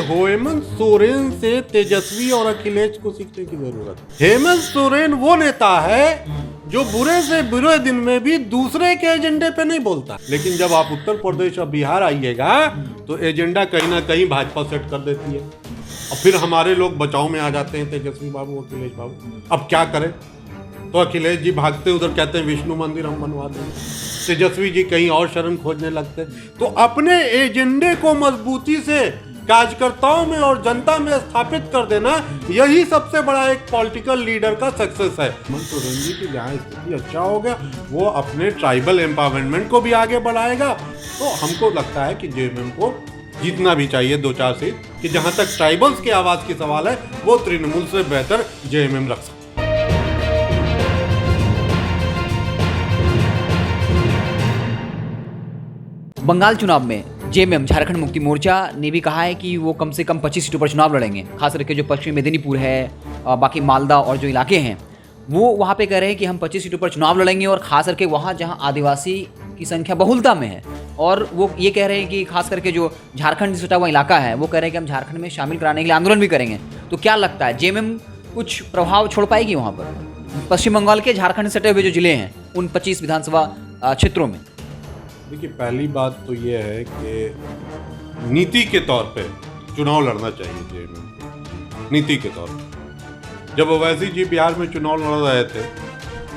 हेमंत सोरेन से तेजस्वी और अखिलेश को सीखने की जरूरत है। हेमंत सोरेन वो नेता है जो बुरे से बुरे दिन में भी दूसरे के एजेंडे पे नहीं बोलता, लेकिन जब आप उत्तर प्रदेश और बिहार आइएगा तो एजेंडा कहीं ना कहीं भाजपा सेट कर देती है और फिर हमारे लोग बचाव में आ जाते हैं, तेजस्वी बाबू, अखिलेश बाबू। अब क्या करें? तो अखिलेश जी भागते उधर, कहते हैं विष्णु मंदिर हम बनवा देंगे, तेजस्वी जी कहीं और शरण खोजने लगते। तो अपने एजेंडे को मजबूती से कार्यकर्ताओं में और जनता में स्थापित कर देना, यही सबसे बड़ा एक पॉलिटिकल लीडर का सक्सेस है। हेमंत सोरेन जी की जहाँ स्थिति अच्छा हो गया, वो अपने ट्राइबल एम्पावरमेंट को भी आगे बढ़ाएगा। तो हमको लगता है कि जेएमएम को जीतना भी चाहिए 2-4 सीट, कि जहाँ तक ट्राइबल्स की आवाज की सवाल है वो तृणमूल से बेहतर जेएमएम रख सकता है। बंगाल चुनाव में जेएमएम झारखंड मुक्ति मोर्चा ने भी कहा है कि वो कम से कम 25 सीटों पर चुनाव लड़ेंगे। खास करके जो पश्चिमी मेदिनीपुर है, बाकी मालदा और जो इलाके हैं, वो वहाँ पे कह रहे हैं कि हम 25 सीटों पर चुनाव लड़ेंगे। और खास करके वहाँ जहाँ आदिवासी की संख्या बहुलता में है, और वो ये कह रहे हैं कि खास करके जो झारखंड से सटा हुआ इलाका है, वो कह रहे हैं कि हम झारखंड में शामिल कराने के लिए आंदोलन भी करेंगे। तो क्या लगता है, जेएमएम कुछ प्रभाव छोड़ पाएगी वहाँ पर पश्चिम बंगाल के झारखंड से सटे हुए जो जिले हैं उन 25 विधानसभा क्षेत्रों में? देखिए, पहली बात तो ये है कि नीति के तौर पे चुनाव लड़ना चाहिए जेएमएम, नीति के तौर पे। जब ओवैसी जी बिहार में चुनाव लड़ रहे थे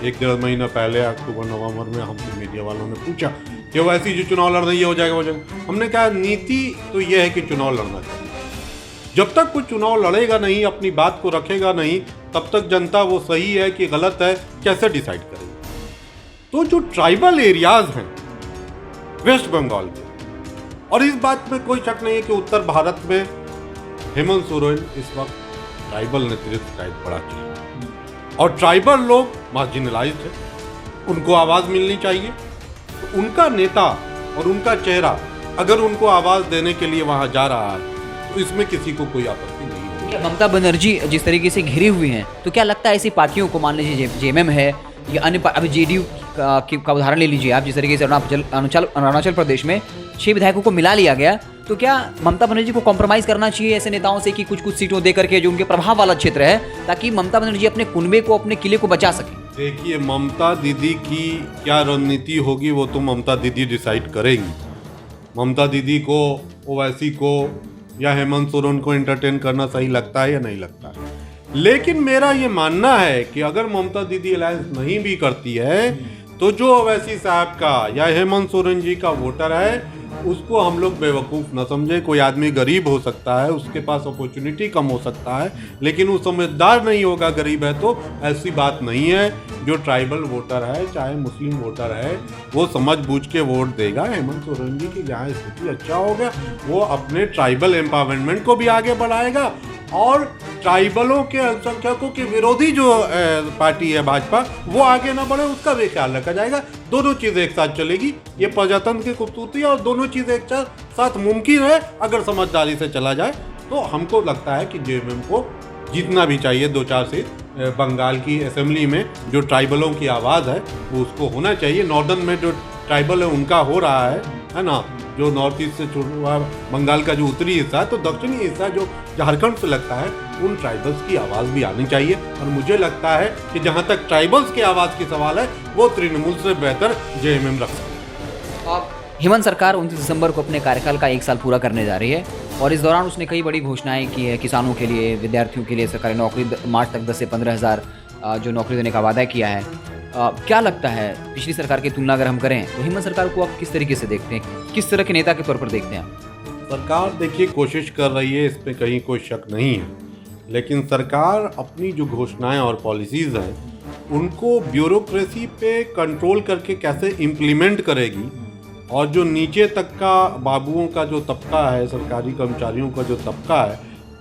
1-1.5 महीना पहले, अक्टूबर-नवंबर में, हमसे मीडिया वालों ने पूछा कि ओवैसी जी चुनाव लड़ रही है, हो जाएगा, हो जाएगा। हमने कहा नीति तो ये है कि चुनाव लड़ना चाहिए। जब तक कोई चुनाव लड़ेगा नहीं, अपनी बात को रखेगा नहीं, तब तक जनता वो सही है कि गलत है कैसे डिसाइड करेगी। तो जो ट्राइबल एरियाज हैं वेस्ट बंगाल के, और इस बात में कोई शक नहीं है कि उत्तर भारत में हेमंत सोरेन इस वक्त ट्राइबल नेतृत्व का एक बड़ा चेहरा, और ट्राइबल लोग मार्जिनलाइज्ड है, उनको आवाज मिलनी चाहिए। तो उनका नेता और उनका चेहरा अगर उनको आवाज देने के लिए वहां जा रहा है तो इसमें किसी को कोई आपत्ति नहीं है। ममता बनर्जी जिस तरीके से घिरी हुई हैं, तो क्या लगता है ऐसी पार्टियों को, मान लीजिए जेएमएम है या अन्य, अभी जेडीयू का उदाहरण ले लीजिए आप, जिस तरीके से अरुणाचल प्रदेश में 6 विधायकों को मिला लिया गया, तो क्या ममता बनर्जी को कॉम्प्रोमाइज करना चाहिए ऐसे नेताओं से कि कुछ सीटों दे करके जो उनके प्रभाव वाला क्षेत्र है, ताकि ममता बनर्जी अपने कुनबे को, अपने किले को बचा सके? देखिए, ममता दीदी की क्या रणनीति होगी वो तो ममता दीदी डिसाइड करेंगी। ममता दीदी को ओवैसी को या हेमंत सोरेन को एंटरटेन करना सही लगता है या नहीं लगता है, लेकिन मेरा ये मानना है कि अगर ममता दीदी अलायंस नहीं भी करती है तो जो ओवैसी साहब का या हेमंत सोरेन जी का वोटर है उसको हम लोग बेवकूफ़ न समझे। कोई आदमी गरीब हो सकता है, उसके पास अपॉर्चुनिटी कम हो सकता है, लेकिन वो समझदार नहीं होगा, गरीब है तो ऐसी बात नहीं है। जो ट्राइबल वोटर है, चाहे मुस्लिम वोटर है, वो समझ बूझ के वोट देगा। हेमंत सोरेन जी की जहाँ स्थिति अच्छा हो गया, वो अपने ट्राइबल एम्पावरमेंट को भी आगे बढ़ाएगा, और ट्राइबलों के अल्पसंख्यकों के विरोधी जो पार्टी है भाजपा, वो आगे ना बढ़े उसका भी ख्याल रखा जाएगा। दोनों चीज़ें एक साथ चलेगी, ये प्रजातंत्र की खूबसूरती है, और दोनों चीज़ें एक साथ मुमकिन है अगर समझदारी से चला जाए। तो हमको लगता है कि जेएमएम को जीतना भी चाहिए 2-4 सीट बंगाल की असेंबली में। जो ट्राइबलों की आवाज़ है वो उसको होना चाहिए। नॉर्दर्न में जो ट्राइबल है उनका हो रहा है ना, जो नॉर्थ ईस्ट से हुआ बंगाल का जो उत्तरी हिस्सा है, तो दक्षिणी हिस्सा जो झारखंड से लगता है, उन ट्राइबल्स की आवाज़ भी आनी चाहिए। और मुझे लगता है कि जहां तक ट्राइबल्स की आवाज़ की सवाल है वो तृणमूल से बेहतर जेएमएम रख सकते हैं। हेमंत सरकार 29 दिसंबर को अपने कार्यकाल का 1 साल पूरा करने जा रही है, और इस दौरान उसने कई बड़ी घोषणाएं की है। किसानों के लिए, विद्यार्थियों के लिए सरकारी नौकरी मार्च तक 10 से 15 हज़ार जो नौकरी देने का वादा किया है। क्या लगता है, पिछली सरकार की तुलना अगर हम करें तो हेमंत सरकार को आप किस तरीके से देखते हैं, किस तरह के नेता के तौर पर देखते हैं आप? सरकार देखिए कोशिश कर रही है, इसमें कहीं कोई शक नहीं है, लेकिन सरकार अपनी जो घोषणाएं और पॉलिसीज़ हैं उनको ब्यूरोक्रेसी पे कंट्रोल करके कैसे इम्प्लीमेंट करेगी, और जो नीचे तक का बाबुओं का जो तबका है, सरकारी कर्मचारियों का जो तबका है,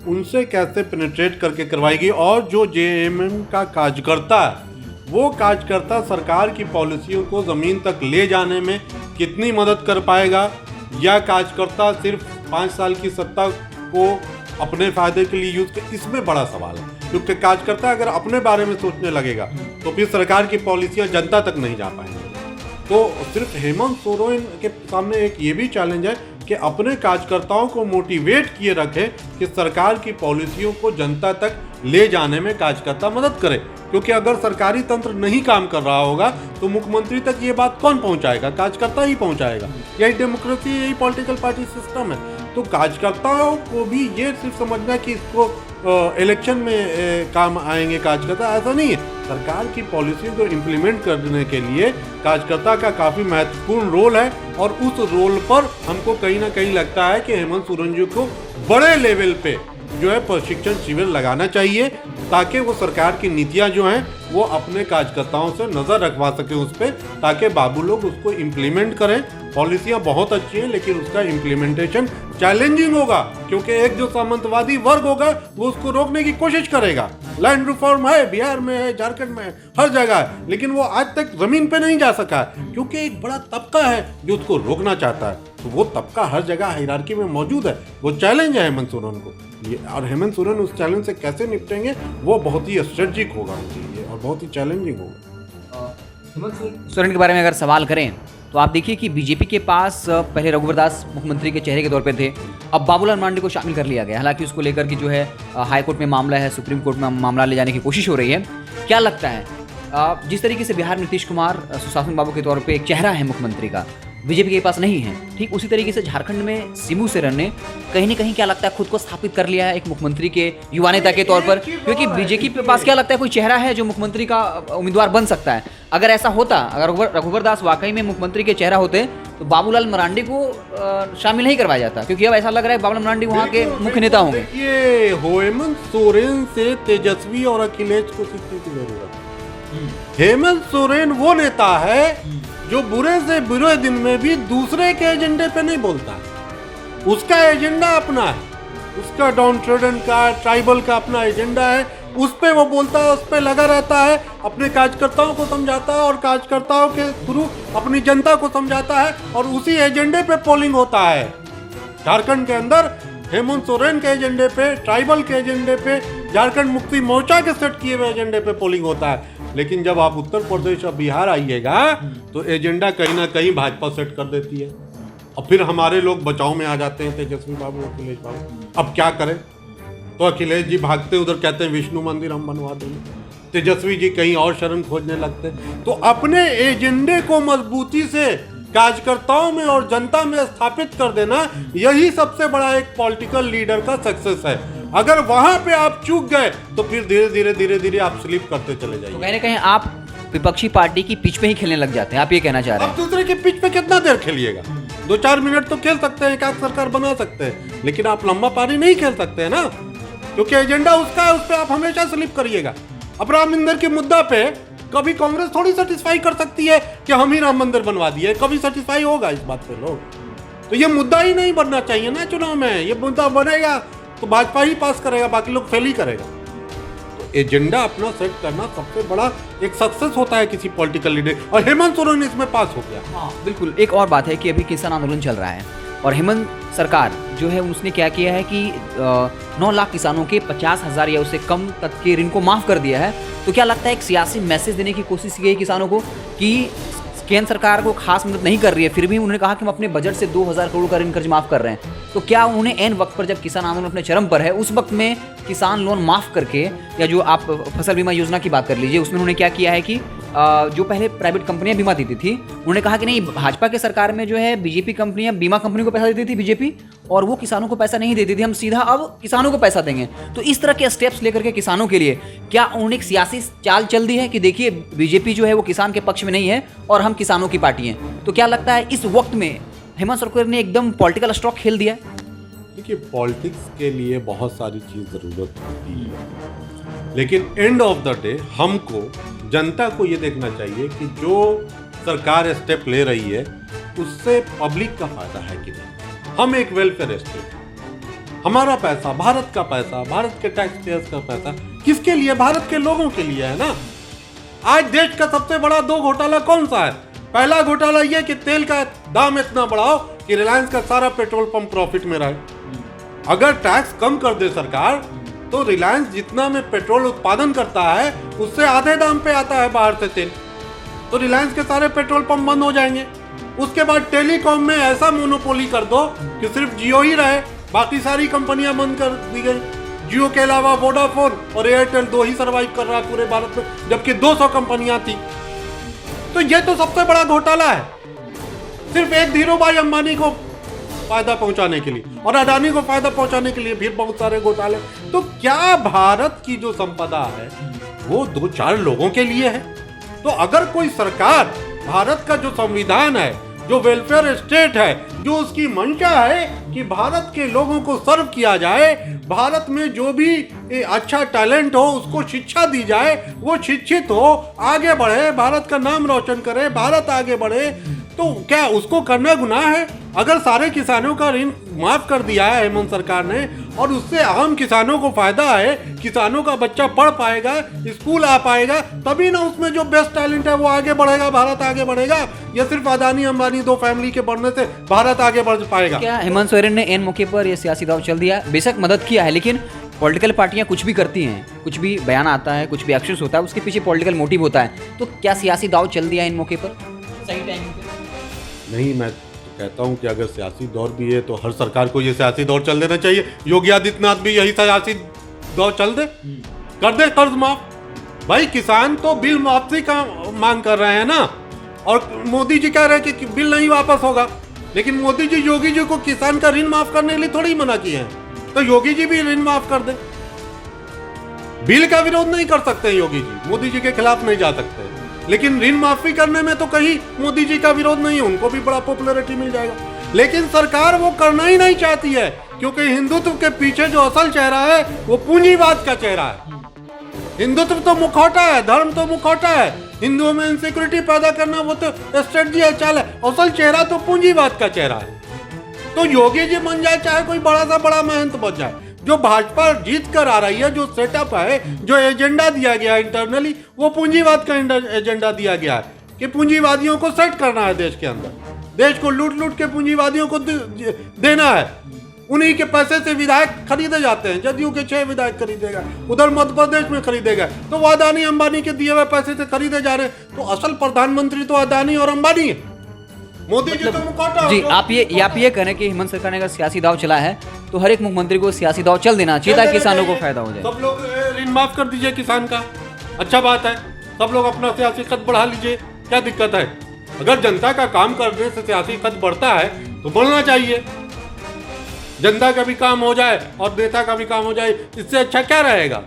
उनसे कैसे पेनिट्रेट करके करवाएगी, और जो जेएमएम का कार्यकर्ता है वो कार्यकर्ता सरकार की पॉलिसियों को ज़मीन तक ले जाने में कितनी मदद कर पाएगा, या कार्यकर्ता सिर्फ 5 साल की सत्ता को अपने फ़ायदे के लिए यूज़ कर, इसमें बड़ा सवाल है। क्योंकि कार्यकर्ता अगर अपने बारे में सोचने लगेगा तो फिर सरकार की पॉलिसियाँ जनता तक नहीं जा पाएंगी। तो सिर्फ हेमंत सोरेन के सामने एक ये भी चैलेंज है कि अपने कार्यकर्ताओं को मोटिवेट किए रखें कि सरकार की पॉलिसियों को जनता तक ले जाने में कार्यकर्ता मदद करे, क्योंकि अगर सरकारी तंत्र नहीं काम कर रहा होगा तो मुख्यमंत्री तक ये बात कौन पहुंचाएगा? कार्यकर्ता ही पहुंचाएगा। यही डेमोक्रेसी, यही पॉलिटिकल पार्टी सिस्टम है। तो कार्यकर्ताओं को भी ये सिर्फ समझना कि इसको इलेक्शन में काम आएंगे कार्यकर्ता, ऐसा नहीं है। सरकार की पॉलिसी को इम्प्लीमेंट करने के लिए कार्यकर्ता का काफ़ी महत्वपूर्ण रोल है, और उस रोल पर हमको कहीं ना कहीं लगता है कि हेमंत सोरेन जी को बड़े लेवल पे जो है प्रशिक्षण शिविर लगाना चाहिए, ताकि वो सरकार की नीतियां जो हैं वो अपने कार्यकर्ताओं से नज़र रखवा सकें उस पर, ताकि बाबू लोग उसको इम्प्लीमेंट करें। पॉलिसियां बहुत अच्छी हैं, लेकिन उसका इम्प्लीमेंटेशन चैलेंजिंग होगा, क्योंकि एक जो सामंतवादी वर्ग होगा वो उसको रोकने की कोशिश करेगा। लैंड रिफॉर्म है, बिहार में है, झारखंड में है, हर जगह है, लेकिन वो आज तक जमीन पे नहीं जा सका है, क्योंकि एक बड़ा तबका है जो उसको रोकना चाहता है। तो वो तबका हर जगह हायरार्की में मौजूद है। वो चैलेंज है हेमंत सोरेन को ये, और हेमंत सोरेन उस चैलेंज से कैसे निपटेंगे वो बहुत ही स्ट्रेटजिक होगा उनके लिए, और बहुत ही चैलेंजिंग होगा। हेमंत सोरेन के बारे में अगर सवाल करें तो आप देखिए कि बीजेपी के पास पहले रघुवर दास मुख्यमंत्री के चेहरे के तौर पे थे, अब बाबूलाल मरांडी को शामिल कर लिया गया। हालांकि उसको लेकर कि जो है हाई कोर्ट में मामला है, सुप्रीम कोर्ट में मामला ले जाने की कोशिश हो रही है। क्या लगता है जिस तरीके से बिहार में नीतीश कुमार सुशासन बाबू के तौर पे एक चेहरा है मुख्यमंत्री का, बीजेपी के पास नहीं है, ठीक उसी तरीके से झारखंड में शिबू सोरेन ने कहीं ना कहीं क्या लगता है खुद को स्थापित कर लिया है एक मुख्यमंत्री के युवा नेता के तौर पर, क्योंकि बीजेपी के पास क्या लगता है कोई चेहरा है जो मुख्यमंत्री का उम्मीदवार बन सकता है। अगर ऐसा होता, अगर रघुवर दास वाकई में मुख्यमंत्री के चेहरा होते तो बाबूलाल मरांडी को शामिल नहीं करवाया जाता, क्योंकि अब ऐसा लग रहा है बाबूलाल मरांडी वहाँ के मुख्य नेता होंगे। ये हेमंत सोरेन से तेजस्वी और अखिलेश को सीखने की जरूरत है। हेमंत सोरेन वो नेता है जो बुरे से बुरे दिन में भी दूसरे के एजेंडे पे नहीं बोलता है। उसका एजेंडा अपना है, उसका डाउन ट्रेडन का, ट्राइबल का अपना एजेंडा है, उस पे वो बोलता है, उस पे लगा रहता है, अपने कार्यकर्ताओं को समझाता है और कार्यकर्ताओं के थ्रू अपनी जनता को समझाता है, और उसी एजेंडे पे पोलिंग होता है। झारखंड के अंदर हेमंत सोरेन के एजेंडे पे, ट्राइबल के एजेंडे पे, झारखंड मुक्ति मोर्चा के सेट किए हुए एजेंडे पे पोलिंग होता है। लेकिन जब आप उत्तर प्रदेश और बिहार आइएगा तो एजेंडा कहीं ना कहीं भाजपा सेट कर देती है, और फिर हमारे लोग बचाव में आ जाते हैं, तेजस्वी बाबू, अखिलेश बाबू। अब क्या करें? तो अखिलेश जी भागते उधर, कहते हैं विष्णु मंदिर हम बनवा देंगे, तेजस्वी जी कहीं और शरण खोजने लगते। तो अपने एजेंडे को मजबूती से कार्यकर्ताओं में और जनता में स्थापित कर देना, यही सबसे बड़ा एक पॉलिटिकल लीडर का सक्सेस है। अगर वहां पे आप चूक गए तो फिर धीरे धीरे आप स्लिप करते चले जाइए। तो कहीं ना कहीं आप विपक्षी पार्टी की पिच पे ही खेलने लग जाते हैं, आप ये कहना चाह रहे हैं? आप दूसरे के पिच पे कितना देर खेलिएगा? 2-4 मिनट तो खेल सकते हैं, एक आध सरकार बना सकते हैं, लेकिन आप लंबा पारी नहीं खेल सकते हैं ना, क्योंकि एजेंडा उसका है, उस पर आप हमेशा स्लिप करिएगा। अब राम मंदिर के मुद्दा पे कभी कांग्रेस थोड़ी सेटिस्फाई कर सकती है कि हम ही राम मंदिर बनवा दिए, कभी सेटिस्फाई होगा इस बात पे लोग? तो ये मुद्दा ही नहीं बनना चाहिए ना चुनाव में। ये मुद्दा बनेगा तो भाजपा ही पास करेगा, बाकी लोग फेल ही करेगा। तो एजेंडा अपना सेट करना सबसे बड़ा एक सक्सेस होता है किसी पॉलिटिकल लीडर, और हेमंत सोरेन इसमें पास हो गया। हाँ बिल्कुल। एक और बात है कि अभी किसान आंदोलन चल रहा है, और हेमंत सरकार जो है उसने क्या किया है कि 9 लाख किसानों के 50,000 या उससे कम तक के ऋण को माफ़ कर दिया है। तो क्या लगता है एक सियासी मैसेज देने की कोशिश की है किसानों को कि केंद्र सरकार को खास मदद नहीं कर रही है, फिर भी उन्होंने कहा कि हम अपने बजट से 2,000 करोड़ का ऋण कर्ज माफ़ कर रहे हैं। तो क्या उन्होंने एन वक्त पर, जब किसान आंदोलन अपने चरम पर है, उस वक्त में किसान लोन माफ़ करके, या जो आप फसल बीमा योजना की बात कर लीजिए, उसमें उन्होंने क्या किया है कि जो पहले प्राइवेट कंपनियां बीमा देती थी, उन्होंने कहा कि नहीं, भाजपा के सरकार में जो है बीजेपी कंपनियां बीमा कंपनी को पैसा देती थी बीजेपी, और वो किसानों को पैसा नहीं देती थी, हम सीधा अब किसानों को पैसा देंगे। तो इस तरह के स्टेप्स लेकर के किसानों के लिए क्या उन्होंने एक सियासी चाल चल दी है कि देखिए बीजेपी जो है वो किसान के पक्ष में नहीं है और हम किसानों की पार्टी हैं? तो क्या लगता है इस वक्त में हेमंत सोरेन ने एकदम पॉलिटिकल स्ट्रोक खेल दिया? देखिए, पॉलिटिक्स के लिए बहुत सारी चीज़ ज़रूरत होती है, लेकिन एंड ऑफ द डे हमको, जनता को ये देखना चाहिए कि जो सरकार स्टेप ले रही है उससे पब्लिक का फायदा है कि नहीं। हम एक वेलफेयर स्टेट, हमारा पैसा, भारत का पैसा, भारत के टैक्स पेयर्स का पैसा किसके लिए? भारत के लोगों के लिए है ना। आज देश का सबसे बड़ा 2 घोटाला कौन सा है? पहला घोटाला ये कि तेल का दाम इतना बढ़ाओ कि रिलायंस का सारा पेट्रोल पंप प्रॉफिट में रहे। अगर टैक्स कम कर दे सरकार तो रिलायंस जितना में पेट्रोल उत्पादन करता है उससे आधे दाम पे आता है बाहर से तेल, तो रिलायंस के सारे पेट्रोल पंप बंद हो जाएंगे। उसके बाद टेलीकॉम में ऐसा मोनोपोली कर दो कि सिर्फ जियो ही रहे, बाकी सारी कंपनियां बंद कर दी गई। जियो के अलावा वोडाफोन और एयरटेल 2 ही सर्वाइव कर रहा है पूरे भारत में, जबकि 200 कंपनियां थी। तो ये तो सबसे बड़ा घोटाला है, सिर्फ एक धीरूभाई अंबानी को फायदा पहुंचाने के लिए और अडानी को फायदा पहुंचाने के लिए भी बहुत सारे घोटाले। तो क्या भारत की जो संपदा है वो 2-4 लोगों के लिए है? तो अगर कोई सरकार भारत का जो संविधान है, जो वेलफेयर स्टेट है, जो उसकी मंशा है कि भारत के लोगों को सर्व किया जाए, भारत में जो भी अच्छा टैलेंट हो उसको शिक्षा दी जाए, वो शिक्षित हो, आगे बढ़े, भारत का नाम रोशन करे, भारत आगे बढ़े, तो क्या उसको करना गुनाह है? अगर सारे किसानों का ऋण माफ कर दिया है हेमंत सरकार ने और उससे आम किसानों को फायदा है, किसानों का बच्चा पढ़ पाएगा, स्कूल आ पाएगा, तभी ना उसमें जो बेस्ट टैलेंट है वो आगे बढ़ेगा, भारत आगे बढ़ेगा। या सिर्फ अदानी अंबानी 2 फैमिली के बढ़ने से भारत आगे बढ़ पाएगा? क्या हेमंत सोरेन ने एन मौके पर यह सियासी दाव चल दिया? बेशक मदद किया है, लेकिन पॉलिटिकल पार्टियां कुछ भी करती हैं, कुछ भी बयान आता है, कुछ भी एक्शन होता है, उसके पीछे पॉलिटिकल मोटिव होता है। तो क्या सियासी दाव चल दिया इन मौके पर सही टाइम पे? नहीं, मैं कहता हूं कि अगर सियासी दौर भी है तो हर सरकार को ये सियासी दौर चल देना चाहिए। योगी आदित्यनाथ भी यही सियासी दौर चल दे, कर दे कर्ज माफ। भाई किसान तो बिल वापसी का मांग कर रहे हैं ना, और मोदी जी कह रहे हैं कि बिल नहीं वापस होगा, लेकिन मोदी जी योगी जी को किसान का ऋण माफ करने के लिए थोड़ी मना किए हैं। तो योगी जी भी ऋण माफ कर दे। बिल का विरोध नहीं कर सकते योगी जी, मोदी जी के खिलाफ नहीं जा सकते, लेकिन ऋण माफी करने में तो कहीं मोदी जी का विरोध नहीं है, उनको भी बड़ा पॉपुलैरिटी मिल जाएगा। लेकिन सरकार वो करना ही नहीं चाहती है, क्योंकि हिंदुत्व के पीछे जो असल चेहरा है वो पूंजीवाद का चेहरा है। हिंदुत्व तो मुखौटा है, धर्म तो मुखौटा है, हिंदुओं में इनसिक्योरिटी पैदा करना वो तो स्ट्रेटजी है, चाल है, असल चेहरा तो पूंजीवाद का चेहरा है। तो योगी जी बन जाए, चाहे कोई बड़ा सा बड़ा महंत बन जाए, जो भाजपा जीत कर आ रही है, जो सेटअप है, जो एजेंडा दिया गया इंटरनली, वो पूंजीवाद का एजेंडा दिया गया है कि पूंजीवादियों को सेट करना है देश के अंदर, देश को लूट लूट के पूंजीवादियों को देना है। उन्हीं के पैसे से विधायक खरीदे जाते हैं, जदयू के 6 विधायक खरीदेगा, उधर मध्य प्रदेश में खरीदेगा, तो वो अदानी अंबानी के दिए हुए पैसे से खरीदे जा रहे हैं। तो असल प्रधानमंत्री तो अदानी और अंबानी है, मोदी जी तो मुखौटा। जी, आप ये कह रहे हैं कि हेमंत सरकार ने अगर सियासी दाव चला है तो हर एक मुख्यमंत्री को सियासी दाव चल देना चाहिए ताकि किसानों को फायदा हो जाए। सब लोग ऋण माफ कर दीजिए किसान का, अच्छा बात है, सब लोग अपना सियासी कद बढ़ा लीजिए, क्या दिक्कत है? अगर जनता का काम करने से सियासी कद बढ़ता है तो बढ़ना चाहिए। जनता का भी काम हो जाए और नेता का भी काम हो जाए, इससे अच्छा क्या रहेगा?